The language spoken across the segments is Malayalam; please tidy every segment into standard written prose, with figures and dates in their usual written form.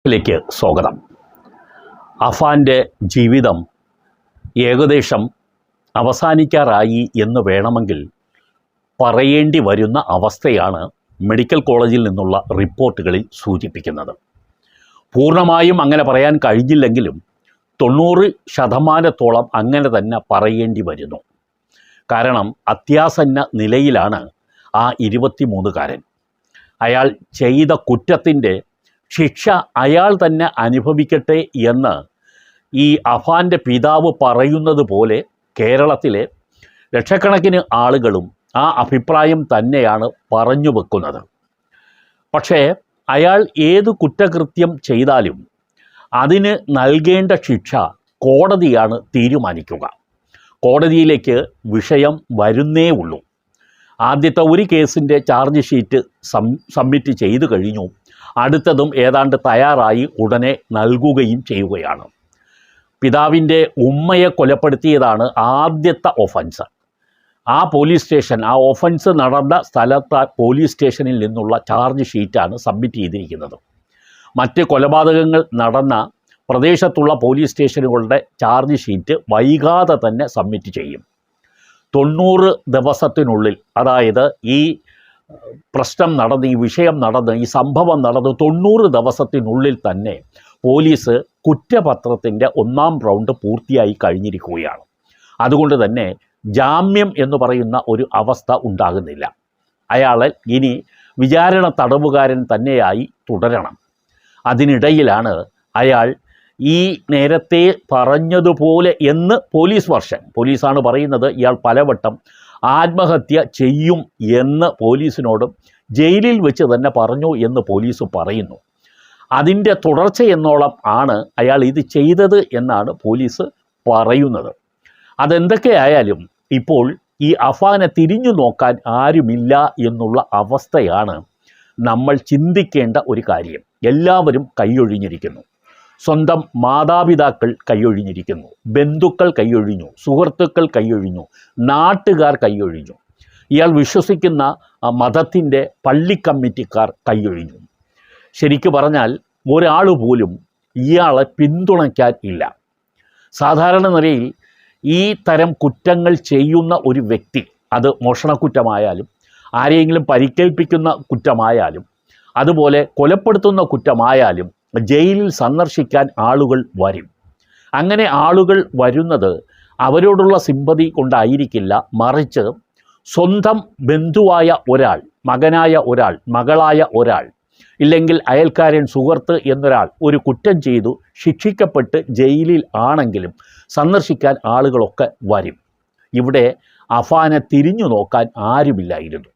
ിലേക്ക് സ്വാഗതം. അഫാൻ്റെ ജീവിതം ഏകദേശം അവസാനിക്കാറായി എന്ന് വേണമെങ്കിൽ പറയേണ്ടി വരുന്ന അവസ്ഥയാണ് മെഡിക്കൽ കോളേജിൽ നിന്നുള്ള റിപ്പോർട്ടുകളിൽ സൂചിപ്പിക്കുന്നത്. പൂർണ്ണമായും അങ്ങനെ പറയാൻ കഴിഞ്ഞില്ലെങ്കിലും 90% അങ്ങനെ തന്നെ പറയേണ്ടി വരുന്നു. കാരണം അത്യാസന്ന നിലയിലാണ് ആ 23-കാരൻ. അയാൾ ചെയ്ത കുറ്റത്തിൻ്റെ ശിക്ഷ അയാൾ തന്നെ അനുഭവിക്കട്ടെ എന്ന് ഈ അഫാൻ്റെ പിതാവ് പറയുന്നത് പോലെ കേരളത്തിലെ ലക്ഷക്കണക്കിന് ആളുകളും ആ അഭിപ്രായം തന്നെയാണ് പറഞ്ഞു വെക്കുന്നത്. പക്ഷേ അയാൾ ഏത് കുറ്റകൃത്യം ചെയ്താലും അതിന് നൽകേണ്ട ശിക്ഷ കോടതിയാണ് തീരുമാനിക്കുക. കോടതിയിലേക്ക് വിഷയം വരുന്നേ ഉള്ളൂ. ആദ്യത്തെ ഒരു കേസിൻ്റെ ചാർജ് ഷീറ്റ് സബ്മിറ്റ് ചെയ്തു കഴിഞ്ഞു. അടുത്തതും ഏതാണ്ട് തയ്യാറായി ഉടനെ നൽകുകയും ചെയ്യുകയാണ്. പിതാവിൻ്റെ ഉമ്മയെ കൊലപ്പെടുത്തിയതാണ് ആദ്യത്തെ ഒഫൻസ്. ആ പോലീസ് സ്റ്റേഷൻ, ആ ഒഫൻസ് നടന്ന സ്ഥലത്തെ പോലീസ് സ്റ്റേഷനിൽ നിന്നുള്ള ചാർജ് ഷീറ്റാണ് സബ്മിറ്റ് ചെയ്തിരിക്കുന്നത്. മറ്റ് കൊലപാതകങ്ങൾ നടന്ന പ്രദേശത്തുള്ള പോലീസ് സ്റ്റേഷനുകളുടെ ചാർജ് ഷീറ്റ് വൈകാതെ തന്നെ സബ്മിറ്റ് ചെയ്യും. 90 ദിവസത്തിനുള്ളിൽ, അതായത് ഈ പ്രശ്നം നടന്ന്, ഈ വിഷയം നടന്ന്, ഈ സംഭവം നടന്ന് 90 ദിവസത്തിനുള്ളിൽ തന്നെ പോലീസ് കുറ്റപത്രത്തിൻ്റെ 1-ാം റൗണ്ട് പൂർത്തിയായി കഴിഞ്ഞിരിക്കുകയാണ്. അതുകൊണ്ട് തന്നെ ജാമ്യം എന്ന് പറയുന്ന ഒരു അവസ്ഥ ഉണ്ടാകുന്നില്ല. അയാളെ ഇനി വിചാരണ തടവുകാരൻ തന്നെയായി തുടരണം. അതിനിടയിലാണ് അയാൾ ഈ നേരത്തെ പറഞ്ഞതുപോലെ എന്ന് പോലീസാണ് പറയുന്നത്, ഇയാൾ പലവട്ടം ആത്മഹത്യ ചെയ്യും എന്ന് പോലീസിനോടും ജയിലിൽ വെച്ച് തന്നെ പറഞ്ഞു എന്ന് പോലീസ് പറയുന്നു. അതിൻ്റെ തുടർച്ചയെന്നോളം ആണ് അയാൾ ഇത് ചെയ്തത് എന്നാണ് പോലീസ് പറയുന്നത്. അതെന്തൊക്കെയായാലും ഇപ്പോൾ ഈ അഫാനെ തിരിഞ്ഞു നോക്കാൻ ആരുമില്ല എന്നുള്ള അവസ്ഥയാണ് നമ്മൾ ചിന്തിക്കേണ്ട ഒരു കാര്യം. എല്ലാവരും കൈയൊഴിഞ്ഞിരിക്കുന്നു. സ്വന്തം മാതാപിതാക്കൾ കൈയൊഴിഞ്ഞിരിക്കുന്നു, ബന്ധുക്കൾ കൈയൊഴിഞ്ഞു, സുഹൃത്തുക്കൾ കൈയൊഴിഞ്ഞു, നാട്ടുകാർ കൈയൊഴിഞ്ഞു, ഇയാൾ വിശ്വസിക്കുന്ന മതത്തിൻ്റെ പള്ളി കമ്മിറ്റിക്കാർ കൈയൊഴിഞ്ഞു. ശരിക്കു പറഞ്ഞാൽ ഒരാൾ പോലും ഇയാളെ പിന്തുണയ്ക്കാൻ ഇല്ല. സാധാരണ നിലയിൽ ഈ തരം കുറ്റങ്ങൾ ചെയ്യുന്ന ഒരു വ്യക്തി, അത് മോഷണക്കുറ്റമായാലും ആരെയെങ്കിലും പരിക്കേൽപ്പിക്കുന്ന കുറ്റമായാലും അതുപോലെ കൊലപ്പെടുത്തുന്ന കുറ്റമായാലും ജയിലിൽ സന്ദർശിക്കാൻ ആളുകൾ വരും. അങ്ങനെ ആളുകൾ വരുന്നത് അവരോടുള്ള സിമ്പതി കൊണ്ടായിരിക്കില്ല, മറിച്ച് സ്വന്തം ബന്ധുവായ ഒരാൾ, മകനായ ഒരാൾ, മകളായ ഒരാൾ, ഇല്ലെങ്കിൽ അയൽക്കാരൻ, സുഹൃത്ത് എന്നൊരാൾ ഒരു കുറ്റം ചെയ്തു ശിക്ഷിക്കപ്പെട്ട് ജയിലിൽ ആണെങ്കിലും സന്ദർശിക്കാൻ ആളുകളൊക്കെ വരും. ഇവിടെ അഫാനെ തിരിഞ്ഞു നോക്കാൻ ആരുമില്ലായിരുന്നു.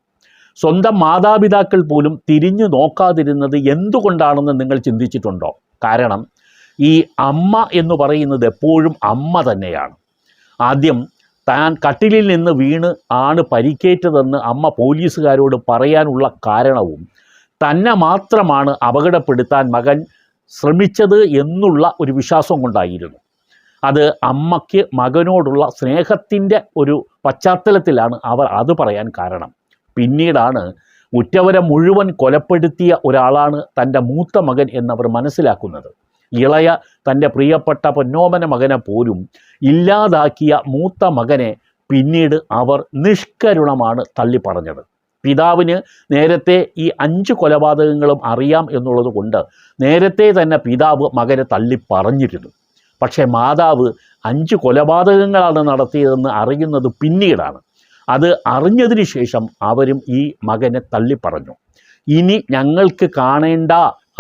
സ്വന്തം മാതാപിതാക്കൾ പോലും തിരിഞ്ഞു നോക്കാതിരുന്നത് എന്തുകൊണ്ടാണെന്ന് നിങ്ങൾ ചിന്തിച്ചിട്ടുണ്ടോ? കാരണം ഈ അമ്മ എന്ന് പറയുന്നത് എപ്പോഴും അമ്മ തന്നെയാണ്. ആദ്യം താൻ കട്ടിലിൽ നിന്ന് വീണ് ആണ് പരിക്കേറ്റതെന്ന് അമ്മ പോലീസുകാരോട് പറയാനുള്ള കാരണവും തന്നെ മാത്രമാണ് അപകടപ്പെടുത്താൻ മകൻ ശ്രമിച്ചത് എന്നുള്ള ഒരു വിശ്വാസം കൊണ്ടായിരുന്നു. അത് അമ്മയ്ക്ക് മകനോടുള്ള സ്നേഹത്തിൻ്റെ ഒരു പശ്ചാത്തലത്തിലാണ് അവർ അത് പറയാൻ കാരണം. പിന്നീടാണ് ഉറ്റവരെ മുഴുവൻ കൊലപ്പെടുത്തിയ ഒരാളാണ് തൻ്റെ മൂത്ത മകൻ എന്നവർ മനസ്സിലാക്കുന്നത്. ഇളയ തൻ്റെ പ്രിയപ്പെട്ട പൊന്നോമന മകനെ പോലും ഇല്ലാതാക്കിയ മൂത്ത മകനെ പിന്നീട് അവർ നിഷ്കരുണമാണ് തള്ളിപ്പറഞ്ഞത്. പിതാവിന് നേരത്തെ ഈ 5 കൊലപാതകങ്ങളും അറിയാം എന്നുള്ളത് കൊണ്ട് നേരത്തെ തന്നെ പിതാവ് മകനെ തള്ളിപ്പറഞ്ഞിരുന്നു. പക്ഷേ മാതാവ് 5 കൊലപാതകങ്ങളാണ് നടത്തിയതെന്ന് അറിയുന്നത് പിന്നീടാണ്. അത് അറിഞ്ഞതിന് ശേഷം അവരും ഈ മകനെ തള്ളിപ്പറഞ്ഞു. ഇനി ഞങ്ങൾക്ക് കാണേണ്ട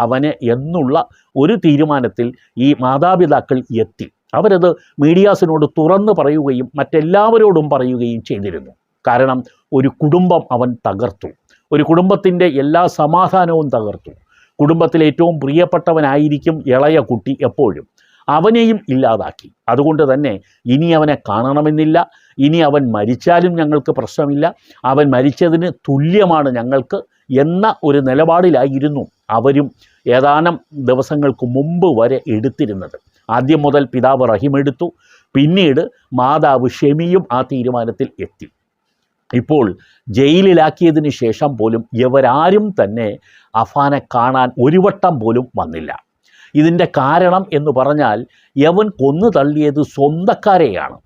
അവനെ എന്നുള്ള ഒരു തീരുമാനത്തിൽ ഈ മാതാപിതാക്കൾ എത്തി. അവരത് മീഡിയാസിനോട് തുറന്നു പറയുകയും മറ്റെല്ലാവരോടും പറയുകയും ചെയ്തിരുന്നു. കാരണം ഒരു കുടുംബം അവൻ തകർത്തു, ഒരു കുടുംബത്തിൻ്റെ എല്ലാ സമാധാനവും തകർത്തു. കുടുംബത്തിലെ ഏറ്റവും പ്രിയപ്പെട്ടവനായിരിക്കും ഇളയ കുട്ടി എപ്പോഴും, അവനെയും ഇല്ലാതാക്കി. അതുകൊണ്ട് തന്നെ ഇനി അവനെ കാണണമെന്നില്ല, ഇനി അവൻ മരിച്ചാലും ഞങ്ങൾക്ക് പ്രശ്നമില്ല, അവൻ മരിച്ചതിന് തുല്യമാണ് ഞങ്ങൾക്ക് എന്ന ഒരു നിലപാടിലായിരുന്നു അവരും ഏതാനും ദിവസങ്ങൾക്ക് മുമ്പ് വരെ എടുത്തിരുന്നത്. ആദ്യം മുതൽ പിതാവ് റഹീം എടുത്തു, പിന്നീട് മാതാവ് ഷെമിയും ആ തീരുമാനത്തിൽ എത്തി. ഇപ്പോൾ ജയിലിലാക്കിയതിന് ശേഷം പോലും ഇവരാരും തന്നെ അഫാനെ കാണാൻ ഒരു വട്ടം പോലും വന്നില്ല. ഇതിൻ്റെ കാരണം എന്ന് പറഞ്ഞാൽ യവൻ കൊന്നു തള്ളിയത് സ്വന്തക്കാരെയാണ്.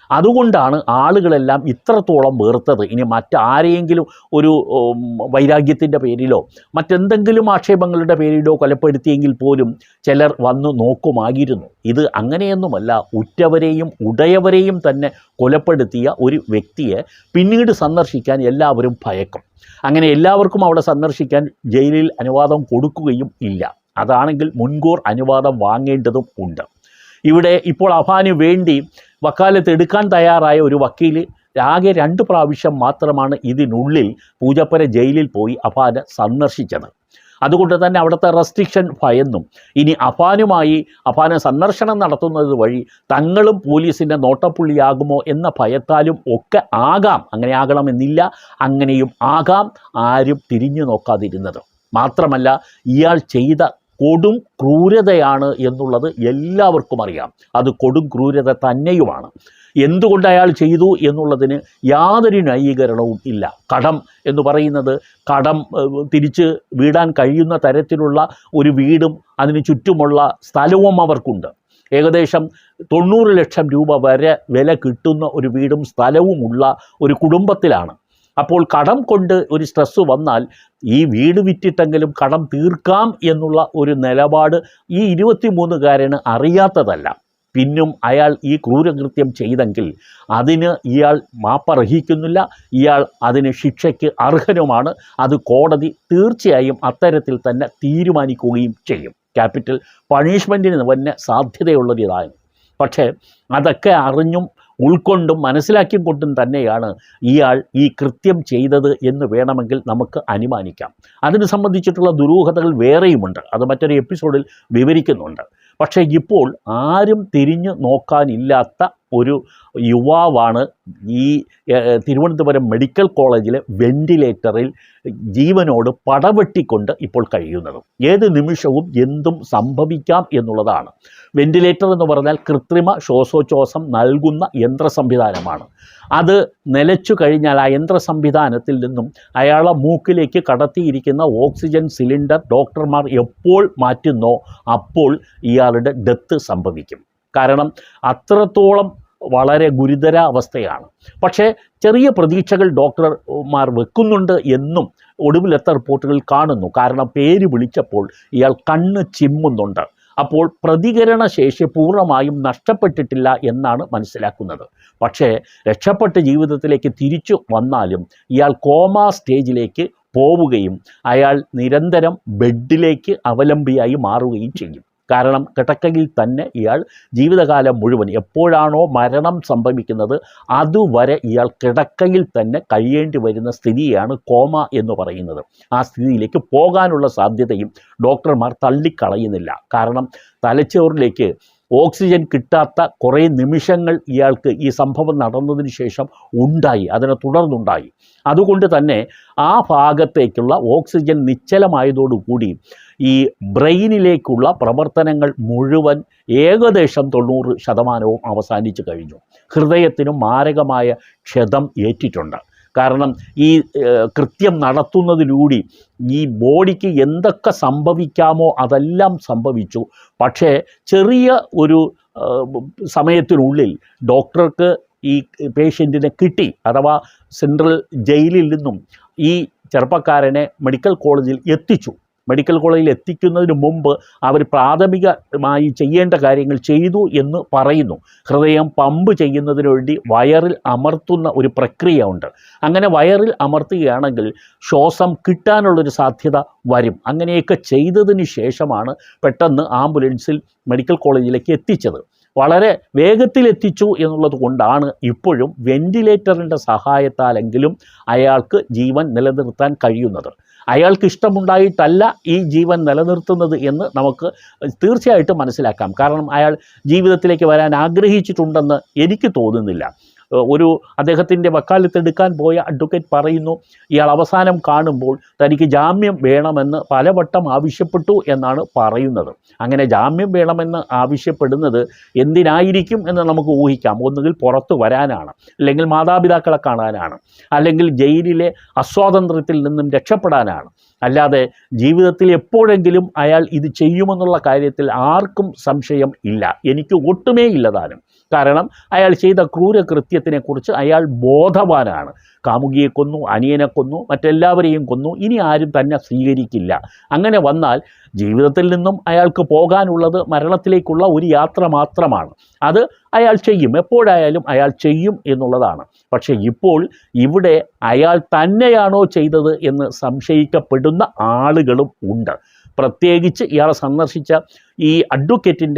അതുകൊണ്ടാണ് ആളുകളെല്ലാം ഇത്രത്തോളം വെറുത്തത്. ഇനി മറ്റാരെയെങ്കിലും ഒരു വൈരാഗ്യത്തിൻ്റെ പേരിലോ മറ്റെന്തെങ്കിലും ആക്ഷേപങ്ങളുടെ പേരിലോ കൊലപ്പെടുത്തിയെങ്കിൽ പോലും ചിലർ വന്നു നോക്കുമായിരുന്നു. ഇത് അങ്ങനെയൊന്നുമല്ല. ഉറ്റവരെയും ഉടയവരെയും തന്നെ കൊലപ്പെടുത്തിയ ഒരു വ്യക്തിയെ പിന്നീട് സന്ദർശിക്കാൻ എല്ലാവരും ഭയക്കും. അങ്ങനെ എല്ലാവർക്കും അവിടെ സന്ദർശിക്കാൻ ജയിലിൽ അനുവാദം കൊടുക്കുകയും ഇല്ല. അതാണെങ്കിൽ മുൻകൂർ അനുവാദം വാങ്ങേണ്ടതും ഉണ്ട്. ഇവിടെ ഇപ്പോൾ അഫാന് വേണ്ടി വക്കാലത്ത് എടുക്കാൻ തയ്യാറായ ഒരു വക്കീൽ ആകെ 2 പ്രാവശ്യം മാത്രമാണ് ഇതിനുള്ളിൽ പൂജപ്പുര ജയിലിൽ പോയി അഫാനെ സന്ദർശിച്ചത്. അതുകൊണ്ട് തന്നെ അവിടുത്തെ റെസ്ട്രിക്ഷൻ ഭയന്നും ഇനി അഫാനെ സന്ദർശനം നടത്തുന്നത് വഴി തങ്ങളും പോലീസിൻ്റെ നോട്ടപ്പുള്ളിയാകുമോ എന്ന ഭയത്താലും ഒക്കെ ആകാം, അങ്ങനെ ആകണമെന്നില്ല, അങ്ങനെയും ആകാം ആരും തിരിഞ്ഞു നോക്കാതിരുന്നത്. മാത്രമല്ല ഇയാൾ ചെയ്ത കൊടും ക്രൂരതയാണ് എന്നുള്ളത് എല്ലാവർക്കും അറിയാം. അത് കൊടും ക്രൂരത തന്നെയുമാണ്. എന്തുകൊണ്ട് അയാൾ ചെയ്തു എന്നുള്ളതിന് യാതൊരു ന്യായീകരണവും ഇല്ല. കടം എന്ന് പറയുന്നത് തിരിച്ച് വീടാൻ കഴിയുന്ന തരത്തിലുള്ള ഒരു വീടും അതിന് ചുറ്റുമുള്ള സ്ഥലവും അവർക്കുണ്ട്. ഏകദേശം 90 ലക്ഷം രൂപ വരെ വില കിട്ടുന്ന ഒരു വീടും സ്ഥലവുമുള്ള ഒരു കുടുംബത്തിലാണ്. അപ്പോൾ കടം കൊണ്ട് ഒരു സ്ട്രെസ്സ് വന്നാൽ ഈ വീട് വിറ്റിട്ടെങ്കിലും കടം തീർക്കാം എന്നുള്ള ഒരു നിലപാട് ഈ 23-കാരന് അറിയാത്തതല്ല. പിന്നും അയാൾ ഈ ക്രൂരകൃത്യം ചെയ്തെങ്കിൽ അതിന് ഇയാൾ മാപ്പർഹിക്കുന്നില്ല. ഇയാൾ അതിന് ശിക്ഷയ്ക്ക് അർഹനുമാണ്. അത് കോടതി തീർച്ചയായും അത്തരത്തിൽ തന്നെ തീരുമാനിക്കുകയും ചെയ്യും. ക്യാപിറ്റൽ പണിഷ്മെൻറ്റിന് തന്നെ സാധ്യതയുള്ളൊരിതാണ്. പക്ഷേ അതൊക്കെ അറിഞ്ഞും ഉൾക്കൊണ്ടും മനസ്സിലാക്കിക്കൊണ്ടും തന്നെയാണ് ഇയാൾ ഈ കൃത്യം ചെയ്തത് എന്ന് വേണമെങ്കിൽ നമുക്ക് അനുമാനിക്കാം. അതിന് സംബന്ധിച്ചിട്ടുള്ള ദുരൂഹതകൾ വേറെയുമുണ്ട്. അത് മറ്റൊരു എപ്പിസോഡിൽ വിവരിക്കുന്നുണ്ട്. പക്ഷേ ഇപ്പോൾ ആരും തിരിഞ്ഞു നോക്കാനില്ലാത്ത ഒരു യുവാവാണ് ഈ തിരുവനന്തപുരം മെഡിക്കൽ കോളേജിലെ വെന്റിലേറ്ററിൽ ജീവനോട് പടവെട്ടിക്കൊണ്ട് ഇപ്പോൾ കഴിയുന്നത്. ഏത് നിമിഷവും എന്തും സംഭവിക്കാം എന്നുള്ളതാണ്. വെന്റിലേറ്റർ എന്ന് പറഞ്ഞാൽ കൃത്രിമ ശ്വാസോച്ഛ്വാസം നൽകുന്ന യന്ത്ര സംവിധാനമാണ്. അത് നിലച്ചു കഴിഞ്ഞാൽ ആ യന്ത്ര സംവിധാനത്തിൽ നിന്നും അയാളെ മൂക്കിലേക്ക് കടത്തിയിരിക്കുന്ന ഓക്സിജൻ സിലിണ്ടർ ഡോക്ടർമാർ എപ്പോൾ മാറ്റുന്നോ അപ്പോൾ ഇയാളുടെ ഡെത്ത് സംഭവിക്കും. കാരണം അത്രത്തോളം വളരെ ഗുരുതര അവസ്ഥയാണ്. പക്ഷേ ചെറിയ പ്രതീക്ഷകൾ ഡോക്ടർമാർ വെക്കുന്നുണ്ട് എന്നും ഒടുവിലത്തെ റിപ്പോർട്ടുകൾ കാണുന്നു. കാരണം പേര് വിളിച്ചപ്പോൾ ഇയാൾ കണ്ണ് ചിമ്മുന്നുണ്ട്. അപ്പോൾ പ്രതികരണശേഷി പൂർണ്ണമായും നഷ്ടപ്പെട്ടിട്ടില്ല എന്നാണ് മനസ്സിലാക്കുന്നത്. പക്ഷേ രക്ഷപ്പെട്ട് ജീവിതത്തിലേക്ക് തിരിച്ചു വന്നാലും ഇയാൾ കോമ സ്റ്റേജിലേക്ക് പോവുകയും അയാൾ നിരന്തരം ബെഡിലേക്ക് അവലംബിയായി മാറുകയും ചെയ്യും. കാരണം കിടക്കയിൽ തന്നെ ഇയാൾ ജീവിതകാലം മുഴുവൻ എപ്പോഴാണോ മരണം സംഭവിക്കുന്നത് അതുവരെ ഇയാൾ കിടക്കയിൽ തന്നെ കഴിയേണ്ടി വരുന്ന സ്ഥിതിയാണ് കോമ എന്ന് പറയുന്നത്. ആ സ്ഥിതിയിലേക്ക് പോകാനുള്ള സാധ്യതയും ഡോക്ടർമാർ തള്ളിക്കളയുന്നില്ല. കാരണം തലച്ചോറിലേക്ക് ഓക്സിജൻ കിട്ടാത്ത കുറേ നിമിഷങ്ങൾ ഇയാൾക്ക് ഈ സംഭവം നടന്നതിന് ശേഷം ഉണ്ടായി, അതിനെ തുടർന്നുണ്ടായി. അതുകൊണ്ട് തന്നെ ആ ഭാഗത്തേക്കുള്ള ഓക്സിജൻ നിശ്ചലമായതോടുകൂടി ഈ ബ്രെയിനിലേക്കുള്ള പ്രവർത്തനങ്ങൾ മുഴുവൻ ഏകദേശം 90% അവസാനിച്ചു കഴിഞ്ഞു. ഹൃദയത്തിനും മാരകമായ ക്ഷതം ഏറ്റിട്ടുണ്ട്. കാരണം ഈ കൃത്യം നടത്തുന്നതിലൂടെ ഈ ബോഡിക്ക് എന്തൊക്കെ സംഭവിക്കാമോ അതെല്ലാം സംഭവിച്ചു. പക്ഷേ ചെറിയ ഒരു സമയത്തിനുള്ളിൽ ഡോക്ടർക്ക് ഈ പേഷ്യൻറ്റിനെ കിട്ടി. അഥവാ സെൻട്രൽ ജയിലിൽ നിന്നും ഈ ചെറുപ്പക്കാരനെ മെഡിക്കൽ കോളേജിൽ എത്തിച്ചു. മെഡിക്കൽ കോളേജിൽ എത്തിക്കുന്നതിന് മുമ്പ് അവർ പ്രാഥമികമായി ചെയ്യേണ്ട കാര്യങ്ങൾ ചെയ്തു എന്ന് പറയുന്നു. ഹൃദയം പമ്പ് ചെയ്യുന്നതിന് വേണ്ടി വയറിൽ അമർത്തുന്ന ഒരു പ്രക്രിയ ഉണ്ട്. അങ്ങനെ വയറിൽ അമർത്തുകയാണെങ്കിൽ ശ്വാസം കിട്ടാനുള്ളൊരു സാധ്യത വരും. അങ്ങനെയൊക്കെ ചെയ്തതിന് ശേഷമാണ് പെട്ടെന്ന് ആംബുലൻസിൽ മെഡിക്കൽ കോളേജിലേക്ക് എത്തിച്ചത്. വളരെ വേഗത്തിലെത്തിച്ചു എന്നുള്ളത് കൊണ്ടാണ് ഇപ്പോഴും വെന്റിലേറ്ററിൻ്റെ സഹായത്താലെങ്കിലും അയാൾക്ക് ജീവൻ നിലനിർത്താൻ കഴിയുന്നത്. അയാൾക്ക് ഇഷ്ടമുണ്ടായിട്ടല്ല ഈ ജീവൻ നിലനിർത്തുന്നത് എന്ന് നമുക്ക് തീർച്ചയായിട്ടും മനസ്സിലാക്കാം. കാരണം അയാൾ ജീവിതത്തിലേക്ക് വരാൻ ആഗ്രഹിച്ചിട്ടുണ്ടെന്ന് എനിക്ക് തോന്നുന്നില്ല. അദ്ദേഹത്തിൻ്റെ വക്കാലത്തെടുക്കാൻ പോയ അഡ്വക്കേറ്റ് പറയുന്നു, ഇയാൾ അവസാനം കാണുമ്പോൾ തനിക്ക് ജാമ്യം വേണമെന്ന് പലവട്ടം ആവശ്യപ്പെട്ടു എന്നാണ് പറയുന്നത്. അങ്ങനെ ജാമ്യം വേണമെന്ന് ആവശ്യപ്പെടുന്നത് എന്തിനായിരിക്കും എന്ന് നമുക്ക് ഊഹിക്കാം. ഒന്നുകിൽ പുറത്തു വരാനാണ്, അല്ലെങ്കിൽ മാതാപിതാക്കളെ കാണാനാണ്, അല്ലെങ്കിൽ ജയിലിലെ അസ്വാതന്ത്ര്യത്തിൽ നിന്നും രക്ഷപ്പെടാനാണ്. അല്ലാതെ ജീവിതത്തിൽ എപ്പോഴെങ്കിലും അയാൾ ഇത് ചെയ്യുമെന്നുള്ള കാര്യത്തിൽ ആർക്കും സംശയം ഇല്ല. എനിക്ക് ഒട്ടുമേ ഇല്ലതാനും. കാരണം അയാൾ ചെയ്ത ക്രൂരകൃത്യത്തിനെക്കുറിച്ച് അയാൾ ബോധവാനാണ്. കാമുകിയെ കൊന്നു, അനിയനെ കൊന്നു, മറ്റെല്ലാവരെയും കൊന്നു. ഇനി ആരും തന്നെ സ്വീകരിക്കില്ല. അങ്ങനെ വന്നാൽ ജീവിതത്തിൽ നിന്നും അയാൾക്ക് പോകാനുള്ളത് മരണത്തിലേക്കുള്ള ഒരു യാത്ര മാത്രമാണ്. അത് അയാൾ ചെയ്യും, എപ്പോഴായാലും അയാൾ ചെയ്യും എന്നുള്ളതാണ്. പക്ഷേ ഇപ്പോൾ ഇവിടെ അയാൾ തന്നെയാണോ ചെയ്തത് എന്ന് സംശയിക്കപ്പെടുന്ന ആളുകളും ഉണ്ട്. പ്രത്യേകിച്ച് ഇയാളെ സന്ദർശിച്ച ഈ അഡ്വക്കേറ്റിൻ്റെ